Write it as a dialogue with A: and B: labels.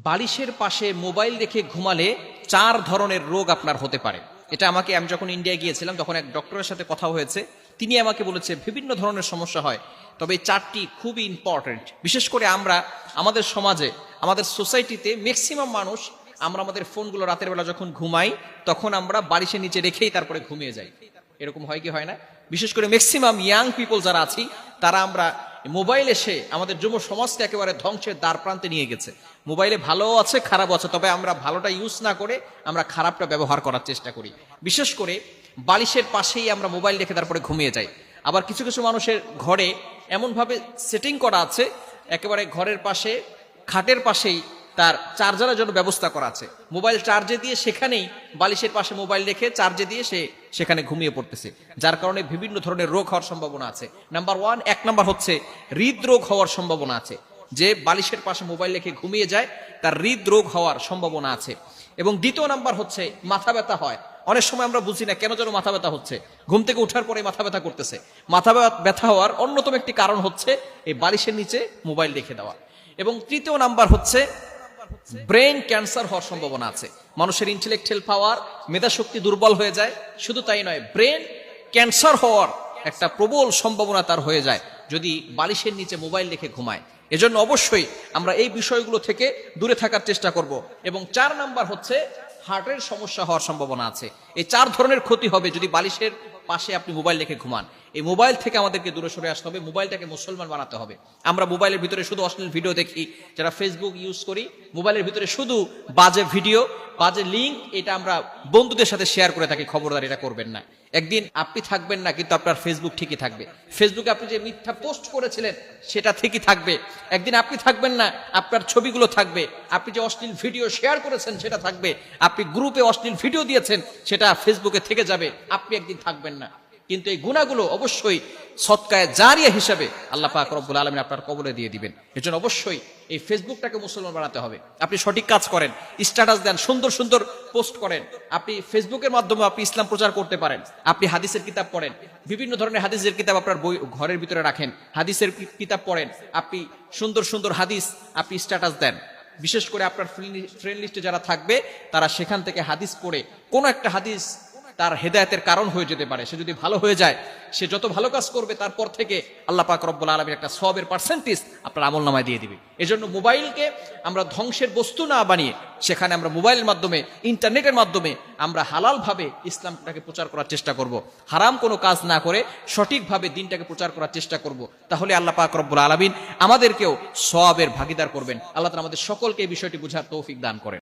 A: বালিশের পাশে মোবাইল রেখে ঘুমালে 4 ধরনের রোগ আপনার হতে পারে। এটা আমি যখন ইন্ডিয়া গিয়েছিলাম তখন এক ডক্টরের সাথে কথা হয়েছে, তিনি আমাকে বলেছে বিভিন্ন ধরনের সমস্যা হয়, তবে এই 4টি খুবই ইম্পর্টেন্ট। বিশেষ করে আমাদের সমাজে, আমাদের সোসাইটিতে ম্যাক্সিমাম মানুষ আমরা আমাদের ফোনগুলো রাতের বেলা যখন ঘুমাই তখন আমরা বালিশের নিচে রেখেই তারপরে ঘুমিয়ে যাই। এরকম হয় কি হয় না? বিশেষ করে ম্যাক্সিমাম ইয়াং পিপল যারা আছি তারা আমরা মোবাইল এসে আমাদের যুব সমাজকে একেবারে ধ্বংসের দ্বার প্রান্তে নিয়ে গেছে। মোবাইলে ভালো আছে, খারাপ আছে, তবে আমরা ভালোটা ইউজ না করে আমরা খারাপটা ব্যবহার করার চেষ্টা করি। বিশেষ করে বালিশের পাশেই আমরা মোবাইল রেখে তারপরে ঘুমিয়ে যাই। আবার কিছু কিছু মানুষের ঘরে এমনভাবে সেটিং করা আছে, একেবারে ঘরের পাশে খাটের পাশেই তার চার্জারের জন্য ব্যবস্থা করা আছে। মোবাইল চার্জে দিয়ে সেখানেই বালিশের পাশে মোবাইল রেখে চার্জে দিয়ে সে সেখানে ঘুমিয়ে পড়তেছে, যার কারণে বিভিন্ন ধরনের রোগ হওয়ার সম্ভাবনা আছে। এক নাম্বার হচ্ছে হৃদরোগ হওয়ার সম্ভাবনা আছে। যে বালিশের পাশে মোবাইল রেখে ঘুমিয়ে যায় তার হৃদরোগ হওয়ার সম্ভাবনা আছে। এবং দ্বিতীয় নাম্বার হচ্ছে মাথা ব্যথা হয়। অনেক সময় আমরা বুঝি না কেন যেন মাথা ব্যথা হচ্ছে, ঘুম থেকে ওঠার পরে মাথা ব্যথা করতেছে। মাথা ব্যথা হওয়ার অন্যতম একটি কারণ হচ্ছে এই বালিশের নিচে মোবাইল রেখে দেওয়া। এবং তৃতীয় নাম্বার হচ্ছে ব্রেন ক্যান্সার হওয়ার সম্ভাবনা আছে। মানুষের ইন্টেলেকচুয়াল পাওয়ার, মেধা শক্তি দুর্বল হয়ে যায়। শুধু তাই নয়, ব্রেন ক্যান্সার হওয়ার একটা প্রবল সম্ভাবনা তার হয়ে যায় যদি বালিশের নিচে মোবাইল রেখে ঘুমায়। এজন্য অবশ্যই আমরা এই বিষয়গুলো থেকে দূরে থাকার চেষ্টা করব। এবং 4 নাম্বার হচ্ছে হার্টের সমস্যা হওয়ার সম্ভাবনা আছে। এই 4 ধরনের ক্ষতি হবে যদি বালিশের পাশে আপনি মোবাইল রেখে ঘুমান। এই মোবাইল থেকে আমাদেরকে দূরে সরে আসতে হবে, মোবাইলটাকে মুসলমান বানাতে হবে। আমরা মোবাইলের ভিতরে শুধু অশ্লীল ভিডিও দেখি, যারা ফেসবুক ইউজ করি মোবাইলের ভিতরে শুধু বাজে ভিডিও, বাজে লিঙ্ক, এটা আমরা বন্ধুদের সাথে শেয়ার করে থাকি। খবরদার এটা করবেন না। একদিন আপনি থাকবেন না, কিন্তু আপনার ফেসবুক ঠিকই থাকবে। ফেসবুকে আপনি যে মিথ্যা পোস্ট করেছিলেন সেটা ঠিকই থাকবে। একদিন আপনি থাকবেন না, আপনার ছবিগুলো থাকবে। আপনি যে অশ্লীল ভিডিও শেয়ার করেছেন সেটা থাকবে। আপনি গ্রুপে অশ্লীল ভিডিও দিয়েছেন সেটা ফেসবুকে থেকে যাবে। আপনি একদিন থাকবেন না, কিন্তু এই গুনাহগুলো অবশ্যই সদকায়ে জারিয়া হিসাবে আল্লাহ পাক রব্বুল আলামিন আপনার কবলে দিয়ে দিবেন। এজন্য অবশ্যই এই ফেসবুকটাকে মুসলমান বানাতে হবে। আপনি সঠিক কাজ করেন, স্ট্যাটাস দেন, সুন্দর সুন্দর পোস্ট করেন। আপনি ফেসবুকের মাধ্যমে আপনি ইসলাম প্রচার করতে পারেন। আপনি হাদিসের কিতাব পড়েন, বিভিন্ন ধরনের হাদিসের কিতাব আপনার বই ঘরের ভিতরে রাখেন, হাদিসের কিতাব পড়েন। আপনি সুন্দর সুন্দর হাদিস আপনি স্ট্যাটাস দেন। বিশেষ করে আপনার ফ্রেন্ড লিস্টে যারা থাকবে তারা সেখান থেকে হাদিস পড়ে, কোনো একটা হাদিস তার হেদায়েতের কারণ হয়ে যেতে পারে। সে যদি ভালো হয়ে যায়, সে যত ভালো কাজ করবে তারপর থেকে আল্লাহ পাক রব্বুল আলামিন একটা সওয়াবের পার্সেন্টেজ আপনার আমলনামায় দিয়ে দিবে। এজন্য মোবাইলকে আমরা ধ্বংসের বস্তু না বানিয়ে সেখানে আমরা মোবাইলের মাধ্যমে, ইন্টারনেটের মাধ্যমে আমরা হালালভাবে ইসলামটাকে প্রচার করার চেষ্টা করব। হারাম কোনো কাজ না করে সঠিকভাবে দিনটাকে প্রচার করার চেষ্টা করব। তাহলে আল্লাহ পাক রব্বুল আলামিন আমাদেরকেও সওয়াবের ভাগীদার করবেন। আল্লাহ তাআলা আমাদের সকলকে এই বিষয়টি বুঝার তৌফিক দান করেন।